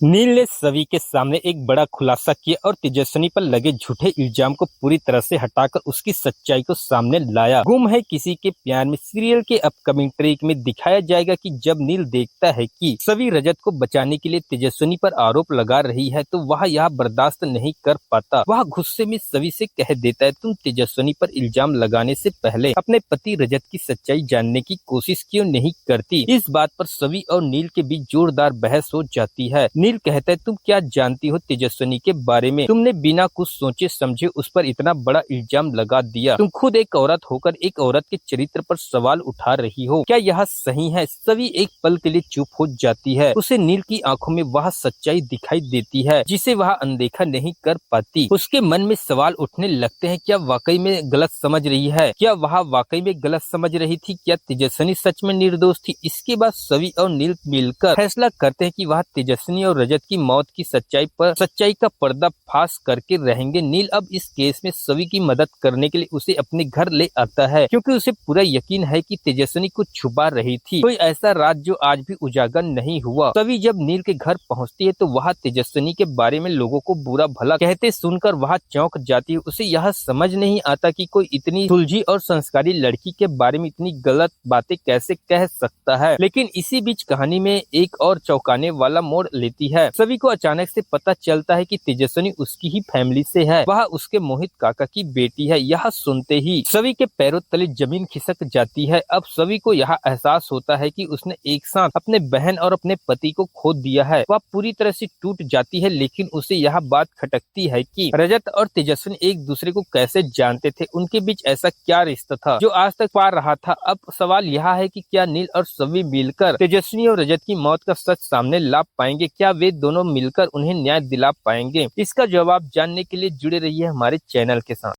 नील ने सभी के सामने एक बड़ा खुलासा किया और तेजस्विनी पर लगे झूठे इल्जाम को पूरी तरह से हटाकर उसकी सच्चाई को सामने लाया। गुम है किसी के प्यार में सीरियल के अपकमिंग ट्रेक में दिखाया जाएगा कि जब नील देखता है कि सभी रजत को बचाने के लिए तेजस्विनी पर आरोप लगा रही है तो वह यह बर्दाश्त नहीं कर पाता। वह गुस्से में सभी से कह देता है, तुम तेजस्विनी पर इल्जाम लगाने से पहले अपने पति रजत की सच्चाई जानने की कोशिश क्यों नहीं करती। इस बात पर सभी और नील के बीच जोरदार बहस हो जाती है। नील कहता है, तुम क्या जानती हो तेजस्विनी के बारे में? तुमने बिना कुछ सोचे समझे उस पर इतना बड़ा इल्जाम लगा दिया। तुम खुद एक औरत होकर एक औरत के चरित्र पर सवाल उठा रही हो। क्या यह सही है? सभी एक पल के लिए चुप हो जाती है। उसे नील की आंखों में वह सच्चाई दिखाई देती है जिसे वह अनदेखा नहीं कर पाती। उसके मन में सवाल उठने लगते हैं, क्या वाकई में गलत समझ रही है? क्या वह वाकई में गलत समझ रही थी? क्या तेजस्विनी सच में निर्दोष थी? इसके बाद सभी और नील मिलकर फैसला करते हैं कि वह तेजस्विनी और रजत की मौत की सच्चाई का पर्दा फाश करके रहेंगे। नील अब इस केस में सभी की मदद करने के लिए उसे अपने घर ले आता है क्योंकि उसे पूरा यकीन है कि तेजस्विनी कुछ छुपा रही थी, कोई ऐसा राज जो आज भी उजागर नहीं हुआ। सभी जब नील के घर पहुंचती है तो वह तेजस्विनी के बारे में लोगों को बुरा भला कहते सुनकर वह चौंक जाती है। उसे यह समझ नहीं आता कि कोई इतनी सुलझी और संस्कारी लड़की के बारे में इतनी गलत बातें कैसे कह सकता है। लेकिन इसी बीच कहानी में एक और चौंकाने वाला मोड़ लेती है। सभी को अचानक से पता चलता है कि तेजस्विनी उसकी ही फैमिली से है, वह उसके मोहित काका की बेटी है। यह सुनते ही सभी के पैरों तले जमीन खिसक जाती है। अब सभी को यह एहसास होता है कि उसने एक साथ अपने बहन और अपने पति को खो दिया है। वह पूरी तरह से टूट जाती है, लेकिन उसे यह बात खटकती है कि रजत और तेजस्विनी एक दूसरे को कैसे जानते थे, उनके बीच ऐसा क्या रिश्ता था जो आज तक पा रहा था। अब सवाल यह है कि क्या नील और सभी मिलकर तेजस्विनी और रजत की मौत का सच सामने ला पाएंगे? क्या वे दोनों मिलकर उन्हें न्याय दिला पाएंगे? इसका जवाब जानने के लिए जुड़े रहिए हमारे चैनल के साथ।